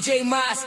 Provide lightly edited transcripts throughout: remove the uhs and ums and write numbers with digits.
DJ Mas.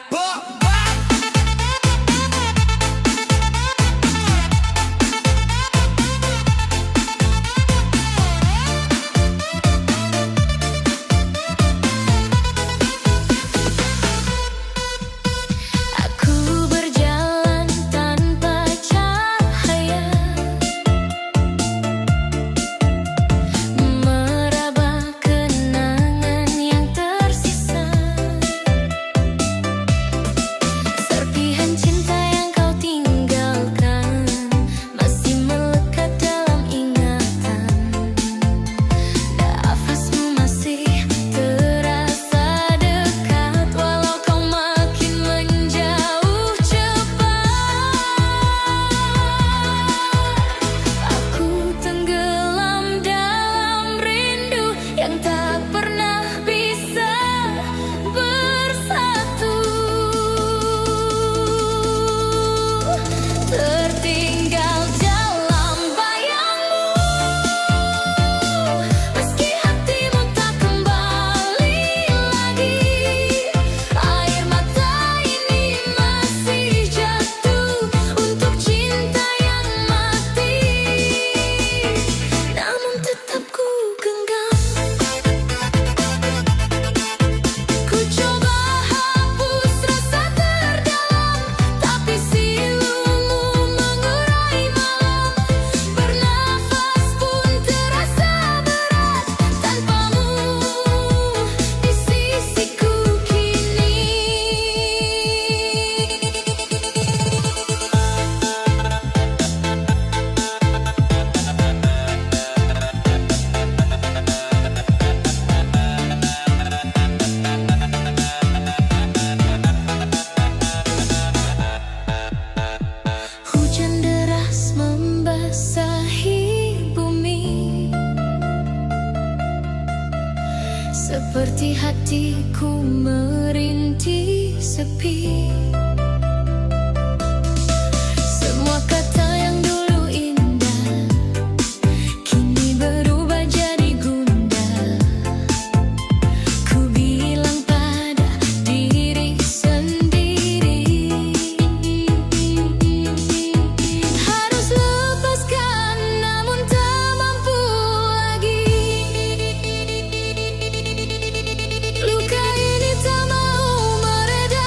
Seperti hatiku merintih sepi. Semua kata yang dulu indah kini berubah jadi gundah. Ku bilang pada diri sendiri, harus lepaskan namun tak mampu lagi. Luka ini tak mau mereda,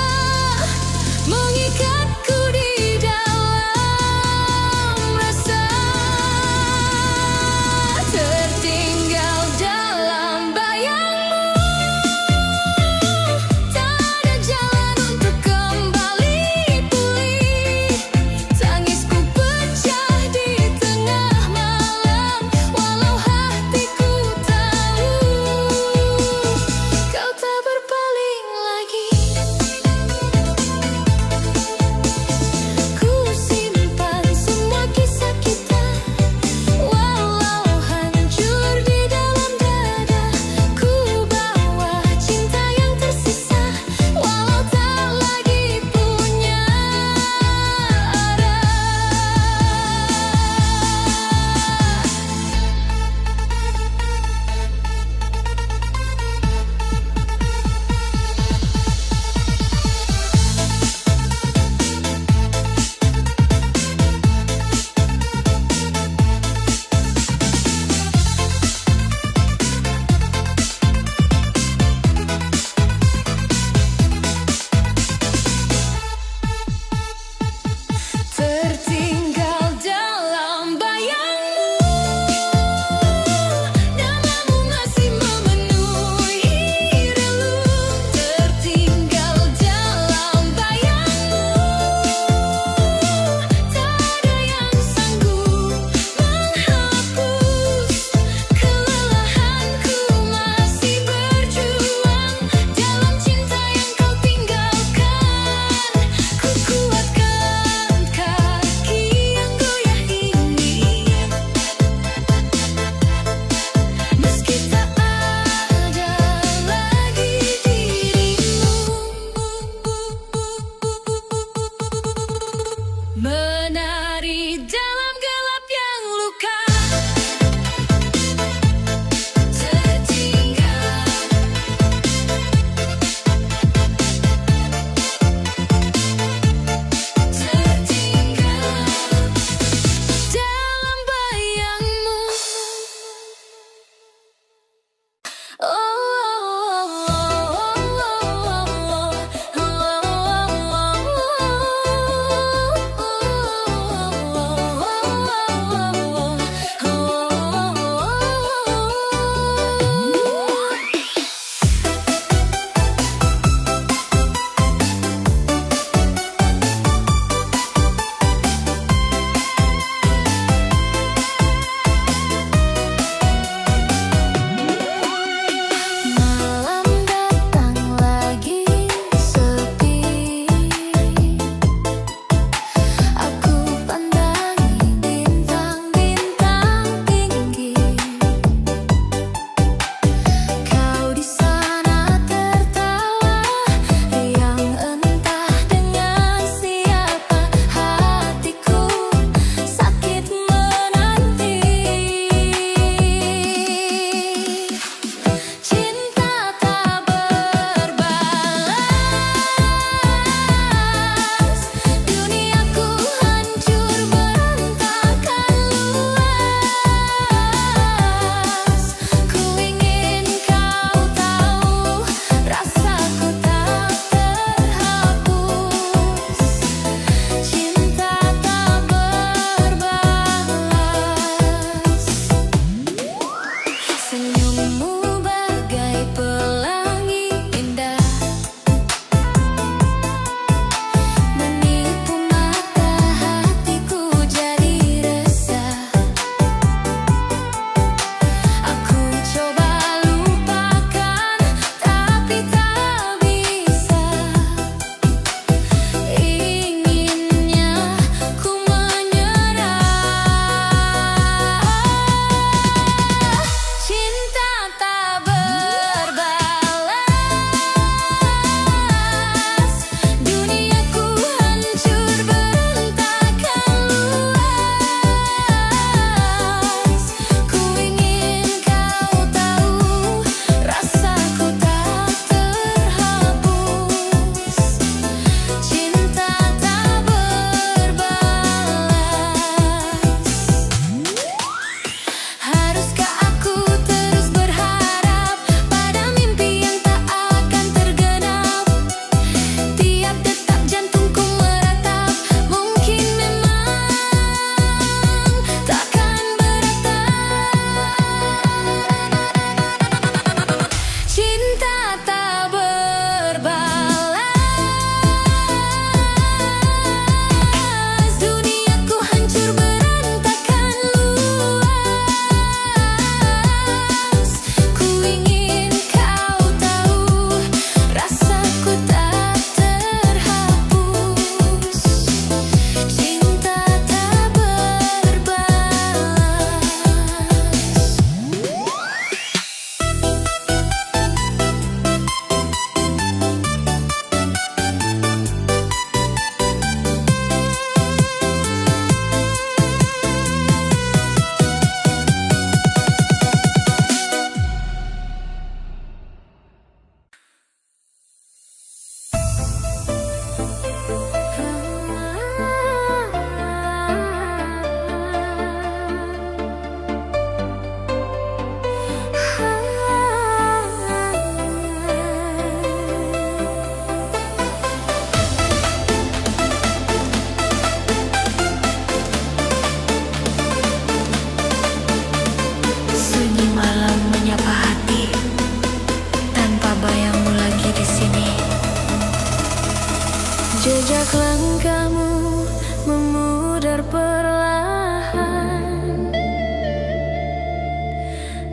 Jejak langkahmu memudar perlahan,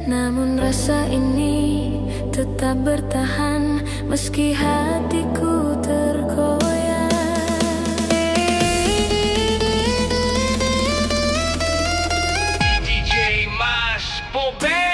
namun rasa ini tetap bertahan meski hatiku terkoyak. DJ Mas Bobe.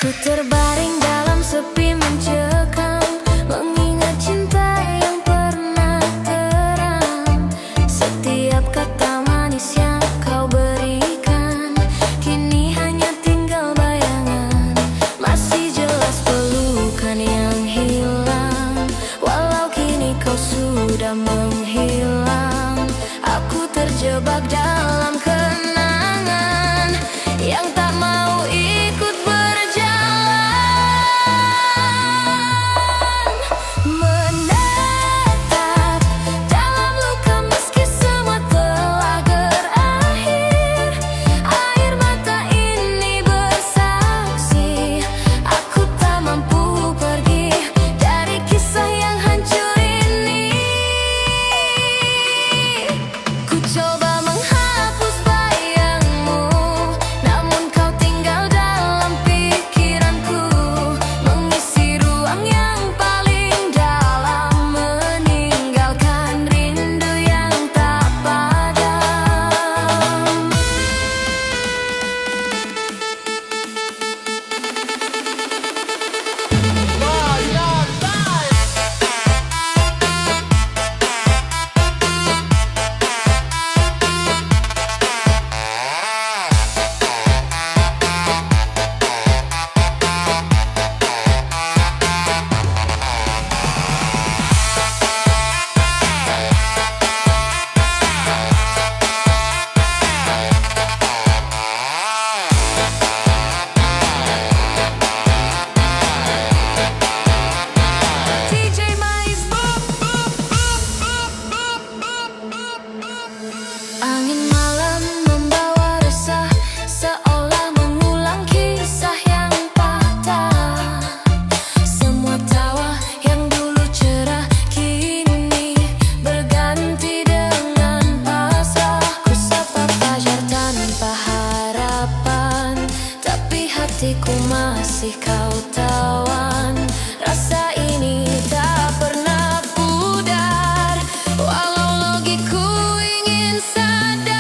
Ku terbaring dalam sepi mencekam, mengingat cinta yang pernah terang. Setiap kata manis yang kau berikan kini hanya tinggal bayangan. Masih jelas pelukan yang hilang, walau kini kau sudah menghilang. Aku terjebak dalam kenangan yang tak mau ikut berjalan. Menetap dalam luka meski semua telah berakhir. Air mata ini bersaksi, aku tak mampu pergi dari kisah yang hancur ini. Ku coba menghapus bayangmu, namun kau tinggal dalam pikiranku, mengisi ruang yang paling dalam, meninggalkan rindu yang tak padam. DJ Mais. Angin malam membawa resah, seolah mengulang kisah yang patah. Semua tawa yang dulu cerah kini berganti dengan pasrah. Ku sapa fajar tanpa harapan, tapi hatiku masih kau tawan. Rasa ini tak pernah pudar, walau logiku ingin sadar.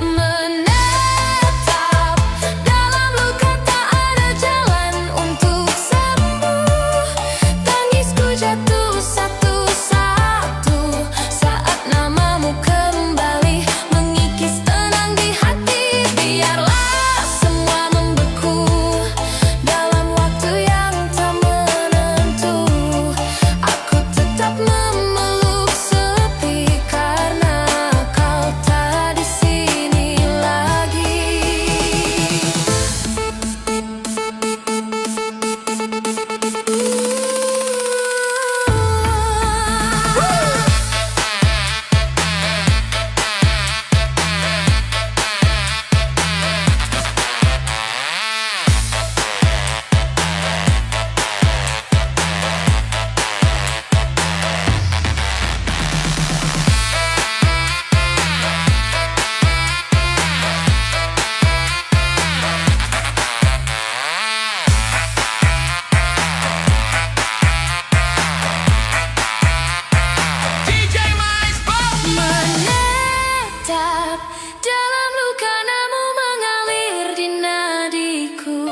Menetap dalam luka tak ada jalan untuk sembuh. Tangisku jatuh satu-satu saat namamu kembali mengikis tenang di hati. Biarlah semua membeku dalam waktu yang tak menentu. Aku tetap memeluk sepi karena kau tak di sini lagi. DJ Mas Bobe. Menetap dalam luka namun mengalir di nadiku.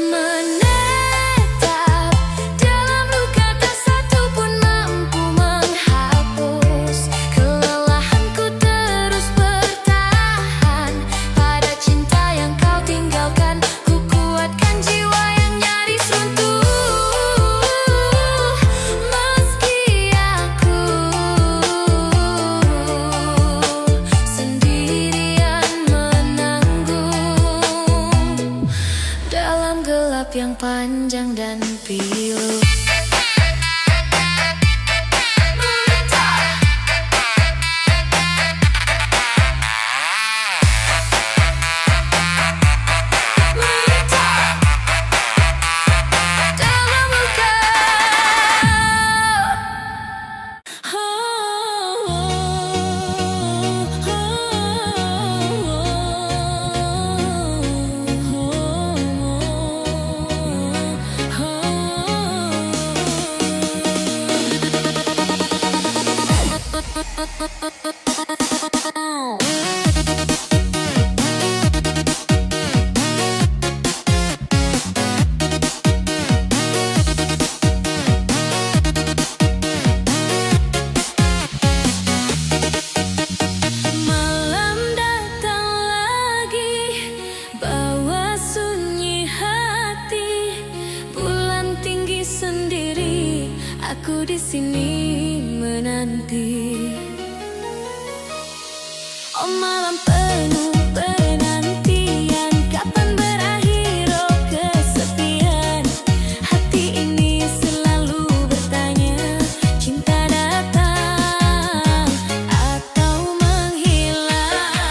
Menetap dalam luka tak satu pun mampu menghapus kelelahanku terus bertahan pada cinta yang kau tinggalkan. Ku kuatkan jiwa yang nyaris runtuh, meski aku sendirian menanggung dalam gelap yang panjang dan pilu. Menetap dalam luka aku di sini menanti. Oh malam penuh penantian, kapan berakhir oh kesepian. Hati ini selalu bertanya, cinta datang atau menghilang.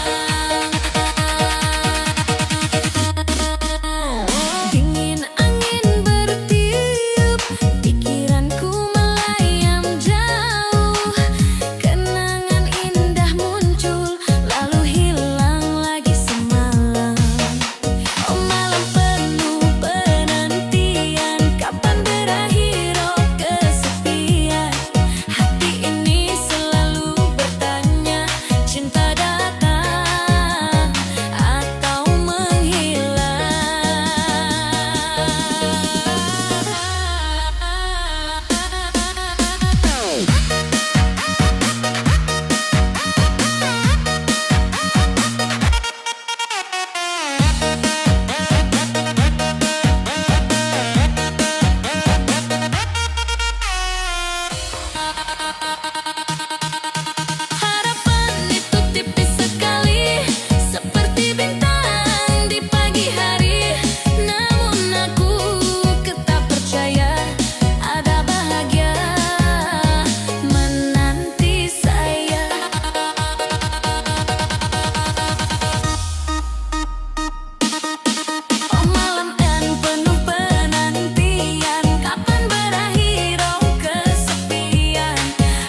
Dingin angin bertiup, pikiranku melayang jauh. Kenangan indah muncul, lalu hilang lagi semalam. Oh malam penuh penantian, kapan berakhir oh kesepian. Hati ini selalu bertanya, cinta datang atau menghilang. Harapan itu tipis sekali, seperti bintang di pagi hari. Namun aku tetap percaya ada bahagia menanti saya. Oh malam dan penuh penantian, kapan berakhir oh kesepian.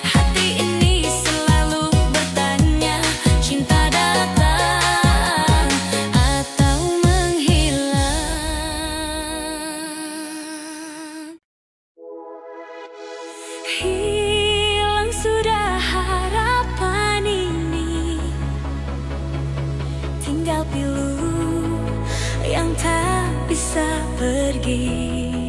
Hati ini selalu bertanya, cinta datang atau menghilang. Hilang sudah harapan ini, tinggal pilu yang tak bisa pergi.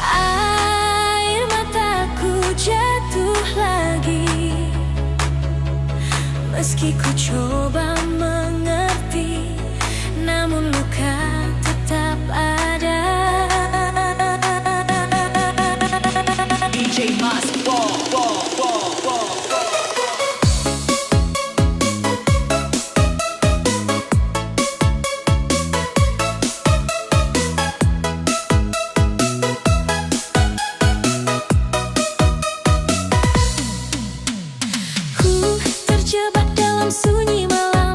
Air mataku jatuh lagi, meski ku coba mengerti, namun luka tetap ada. DJ Mas Ku terjebak dalam sunyi malam.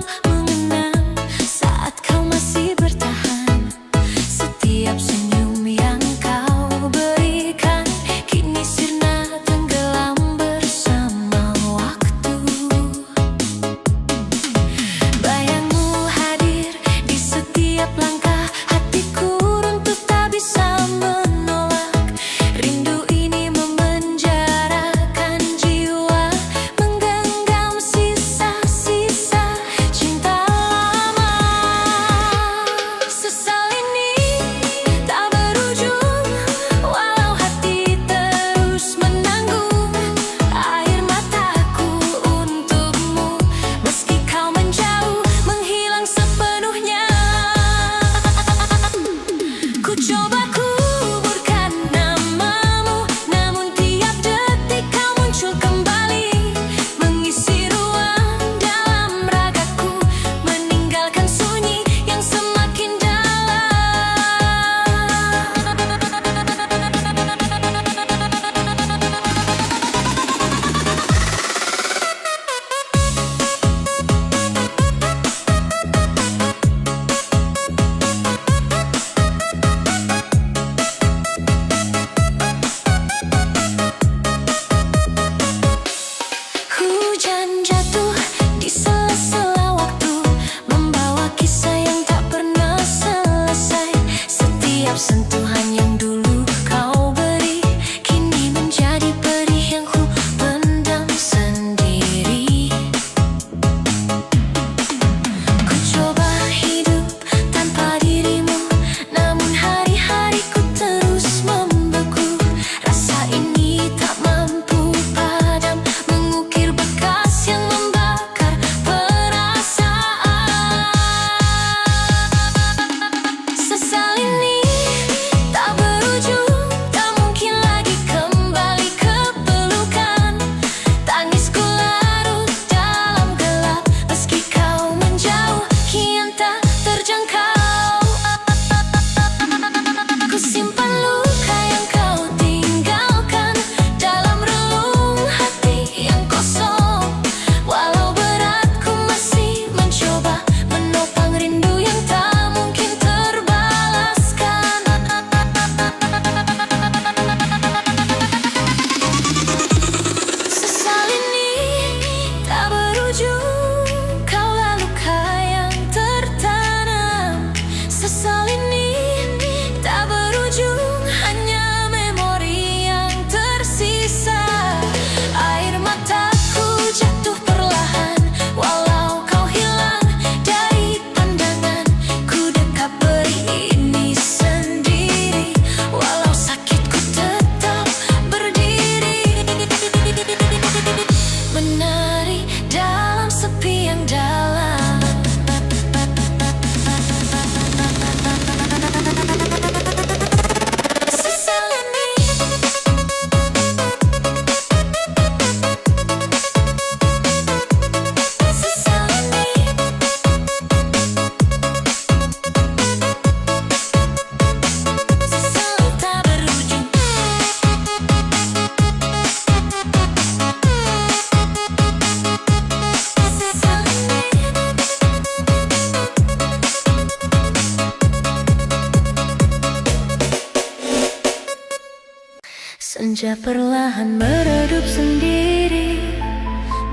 Senja perlahan meredup sendiri,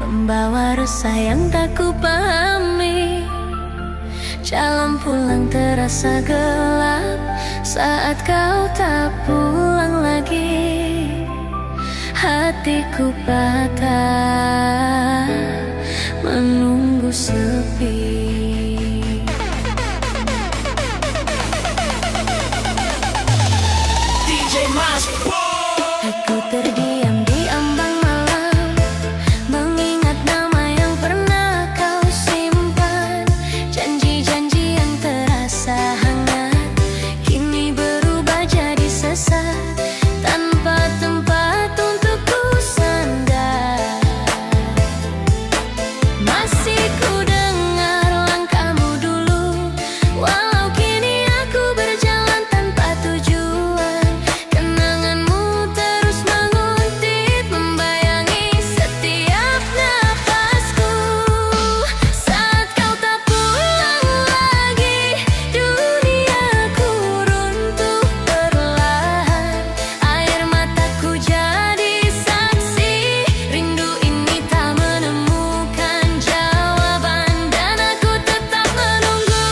membawa resah yang tak kupahami. Jalan pulang terasa gelap saat kau tak pulang lagi. Hatiku patah menunggu sepi. Aku terdiam di ambang malam, mengingat nama yang pernah kau simpan. Janji-janji yang terasa hangat kini berubah jadi sesat, tanpa tempat untuk ku sandar. Masih ku dengar langkahmu dulu, walau kini aku berjalan tanpa tujuan. Kenanganmu terus menguntit, membayangi setiap napasku. Saat kau tak pulang lagi, duniaku runtuh perlahan. Air mataku jadi saksi, rindu ini tak menemukan jawaban. Dan aku tetap menunggu,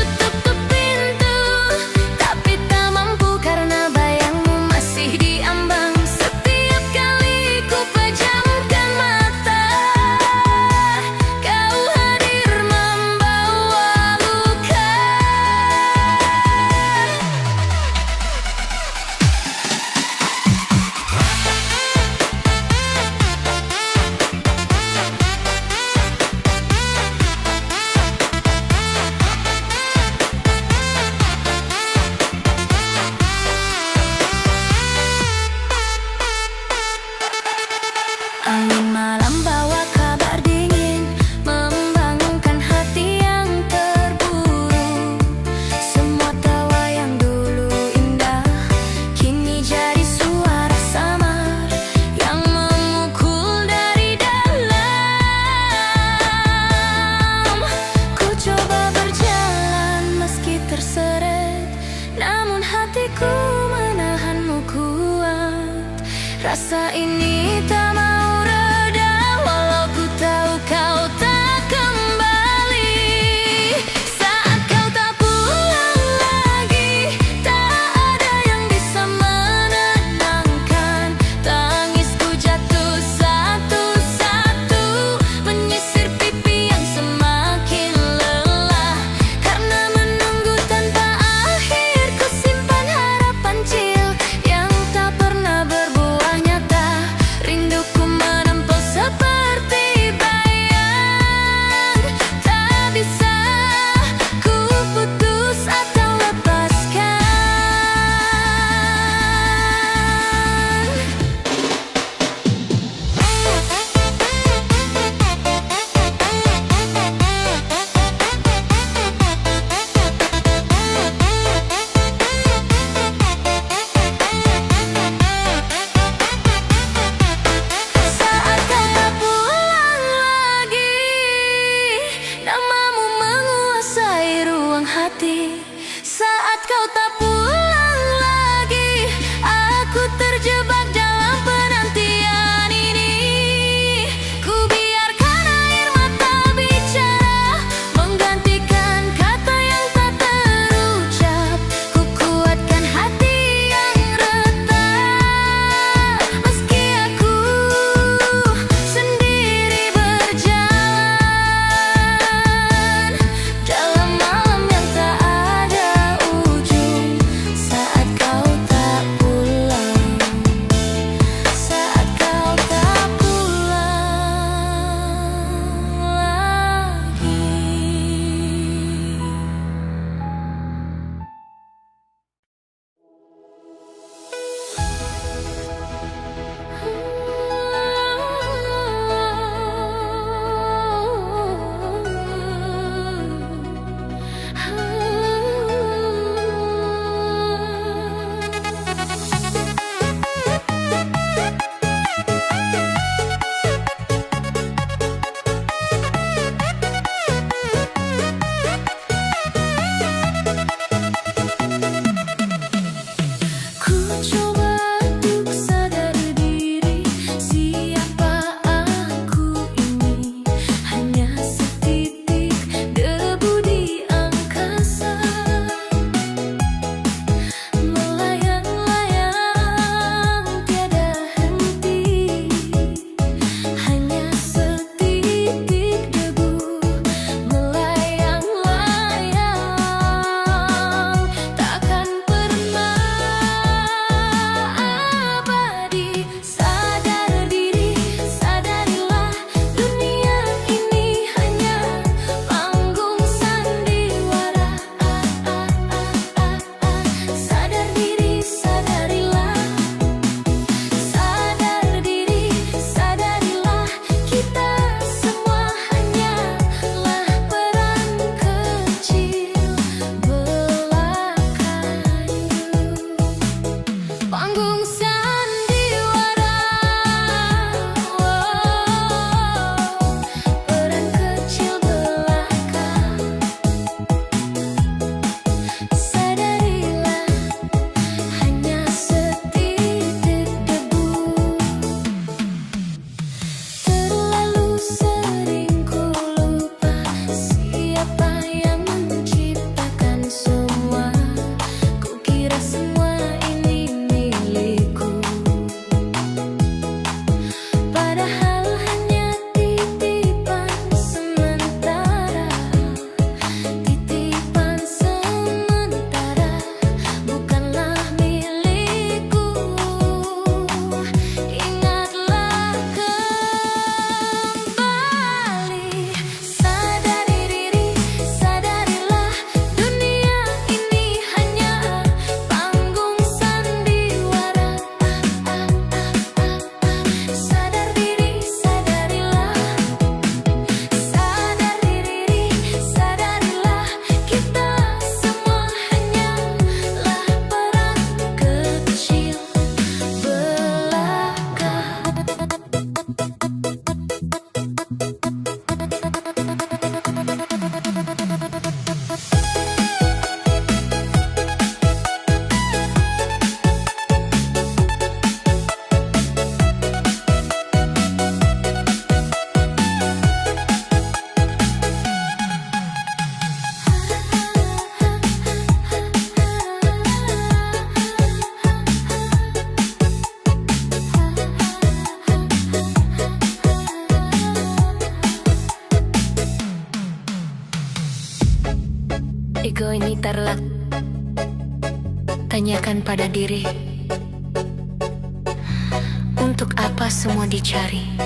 tutup pintu, tapi tak mampu karena bayangmu masih diambang. Setiap kali ku pejamkan mata, kau hadir membawa luka. Angin malam bawa kabar dingin, membangunkan hati yang terburu. Semua tawa yang dulu indah kini jadi suara samar yang memukul dari dalam. Ku coba berjalan meski terseret, namun hatiku menahanmu kuat. Rasa ini tak mau reda, walau ku tahu kau tak kembali. Saat kau tak pulang lagi, tak ada yang bisa menenangkan. Tangisku jatuh satu-satu, menyisir pipi yang semakin lelah. Karena menunggu tanpa akhir, ku simpan harapan kecil yang tak pernah berbuah nyata. Rinduku menempel seperti bayang, tak bisa ku putus atau lepaskan. Saat kau tak pulang lagi, namamu menguasai ruang hati. Saat kau tak pulang lagi, aku terjebak dalam penantian ini. Ku biarkan air mata bicara, menggantikan kata yang tak terucap. Ku kuatkan hati yang retak, meski aku sendiri berjalan dalam malam yang tak ada ujung. Tanyakan pada diri, untuk apa semua dicari?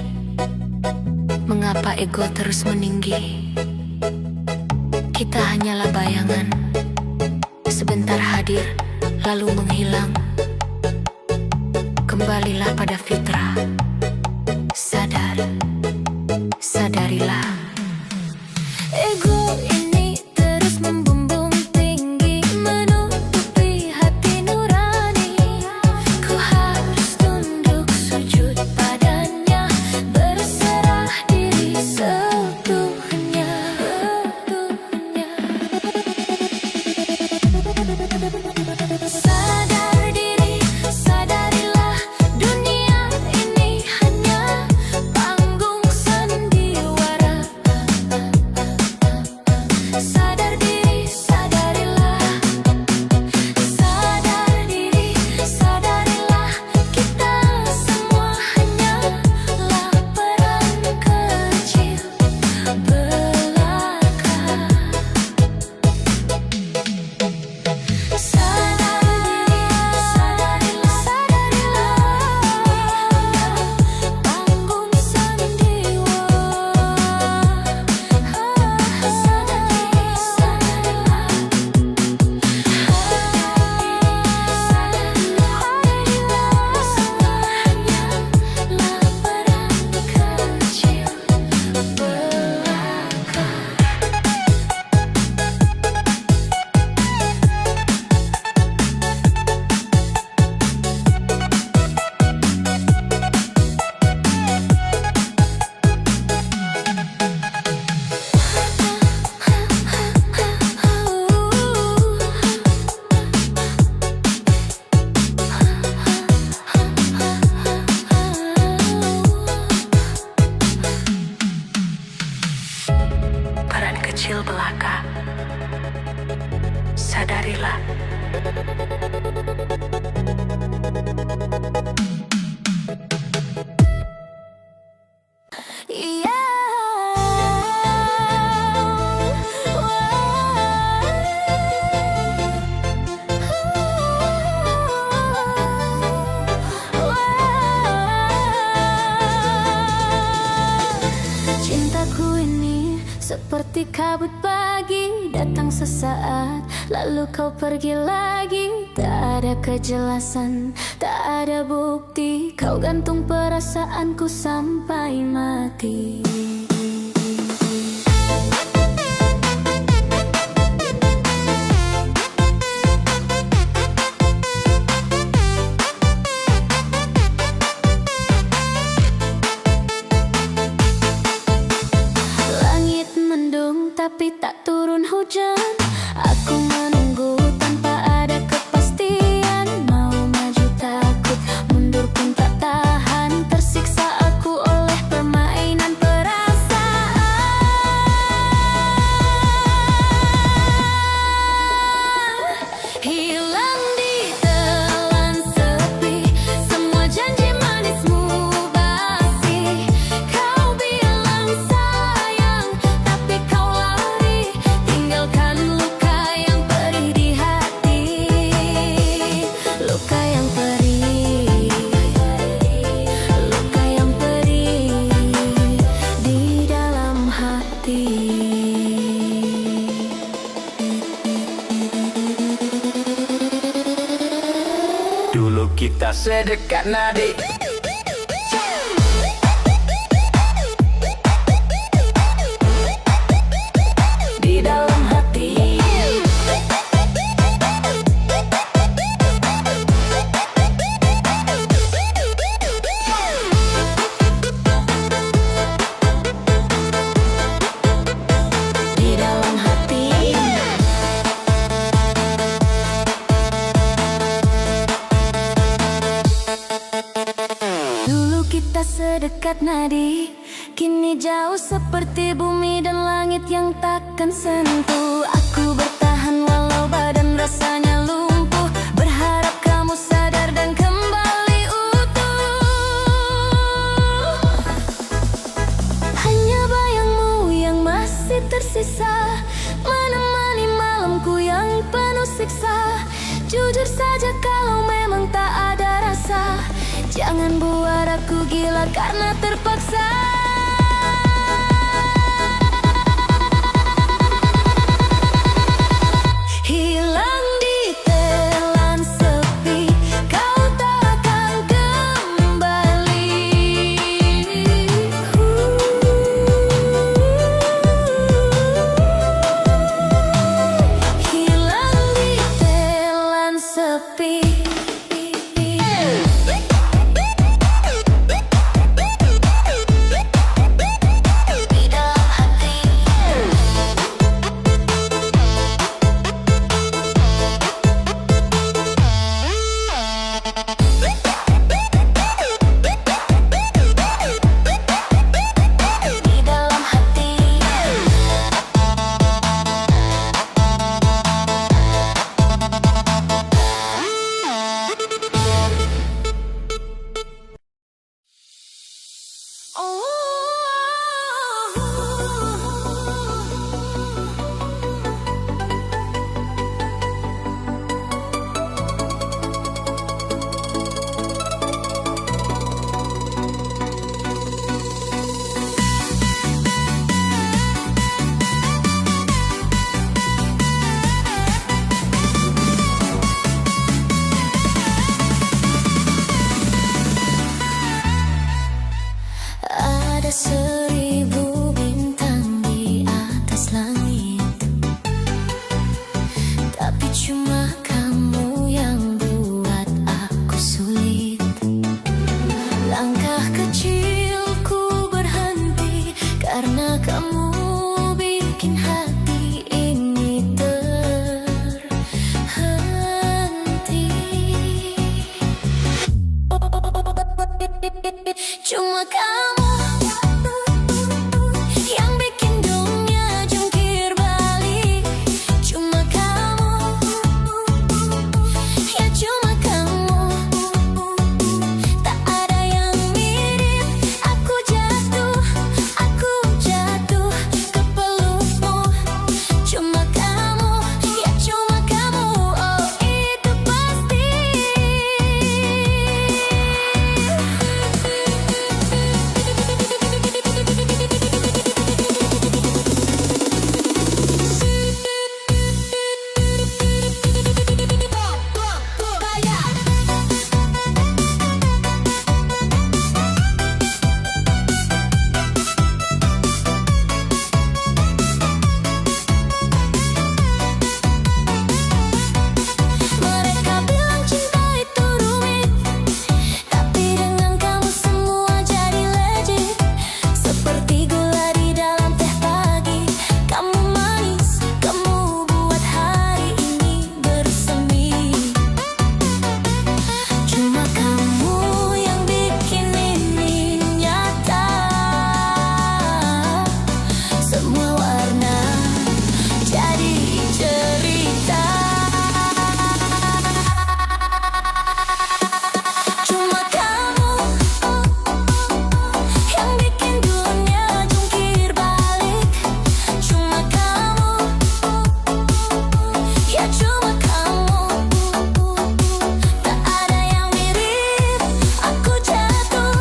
Mengapa ego terus meninggi? Kita hanyalah bayangan, sebentar hadir lalu menghilang. Kembalilah pada fitrah. Sadar, sadarilah. Ego ini terus membumbung tinggi, menutupi hati nurani. Ku harus tunduk sujud padanya, berserah diri seutuhnya. Sadar diri, sadarilah, dunia ini hanya panggung sandiwara. Sadar diri, sadarilah. Sadar diri, sadarilah, kita semua hanyalah peran kecil belaka. Sadar diri, sadarilah, panggung sandiwara. Sadar diri, sadarilah. Hanyalah peran kecil belaka. Peran kecil belaka. Sadarilah. Cintaku ini seperti kabut pagi, datang sesaat lalu kau pergi lagi. Tak ada kejelasan, tak ada bukti, kau gantung perasaanku sampai mati. Langit mendung tapi tak turun hujan. Aku menunggu tanpa ada kepastian. Mau maju takut, mundur pun tak tahan. Tersiksa aku oleh permainan perasaan. Hilang di telan sepi, semua janji manismu basi. Kau bilang sayang, tapi kau lari, tinggalkan luka yang perih di hati. Luka yang perih, luka yang perih di dalam hati. Dulu kita sedekat nadi, Di dalam hati. Di dalam hati. Dulu kita sedekat nadi, kini jauh seperti bumi dan langit yang takkan sentuh. Aku bertahan walau badan rasanya lumpuh, berharap kamu sadar dan kembali utuh. Hanya bayangmu yang masih tersisa, menemani malamku yang penuh siksa. Jujur saja kalau memang tak ada rasa, jangan buat aku gila karena terpaksa. Hilang di telan sepi, kau tak akan kembali. Hilang di telan sepi. Ada 1000 bintang di atas langit, tapi cuma kamu yang buat aku sulit. Langkah kecilku berhenti karena kamu bikin hati ini terhenti. Cuma kamu yang bikin dunia jungkir balik. Cuma kamu, ya cuma kamu. Tak ada yang mirip. Aku jatuh ke pelukmu. Cuma kamu, ya cuma kamu. Oh itu pasti. Mereka bilang cinta itu rumit, tapi dengan kamu semua jadi legit. Seperti gula di dalam teh pagi, kamu manis, kamu buat hari ini bersemi. Cuma kamu yang bikin ini nyata. Semua warna jadi cerita. Cuma kamu yang bikin dunia jungkir balik. Cuma kamu, ya cuma kamu. Tak ada yang mirip. Aku jatuh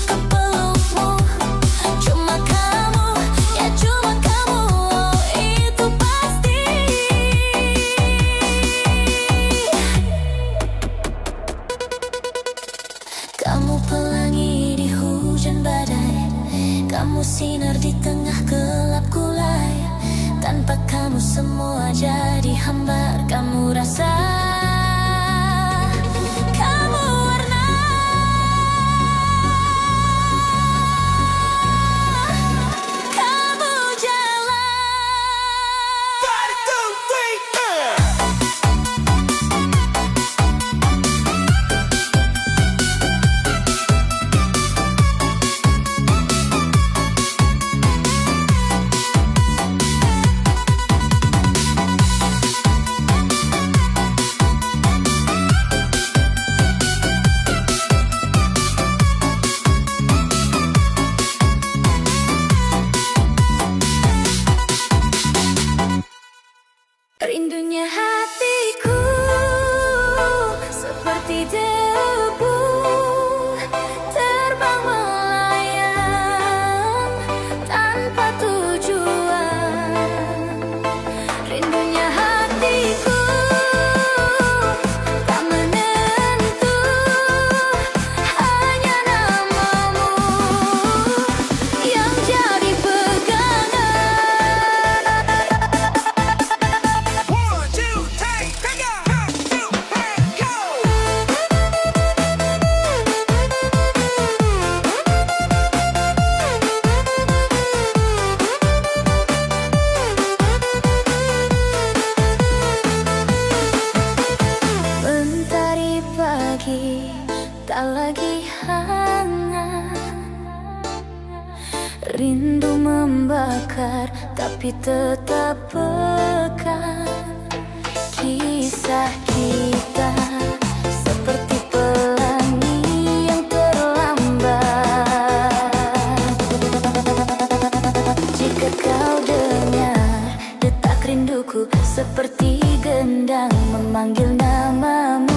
ke pelukmu. Cuma kamu, ya cuma kamu. Oh itu pasti. Kamu pelangi di hujan badai, kamu sinar di tengah gelap gulai. Tanpa kamu semua jadi hambar. Kamu rasa, kamu warna, kamu jalan. Rindunya hati seperti debu terbang melayang tanpa tujuan. Rindunya hatiku tak menentu, hanya namamu yang jadi pegangan. One, two, three, crank it up. 1, 2, 3, go. Mentari pagi tak lagi hangat, rindu membakar tapi tetap pekat. Kisah kita seperti pelangi yang terlambat. Jika kau dengar detak rinduku seperti gendang memanggil namamu,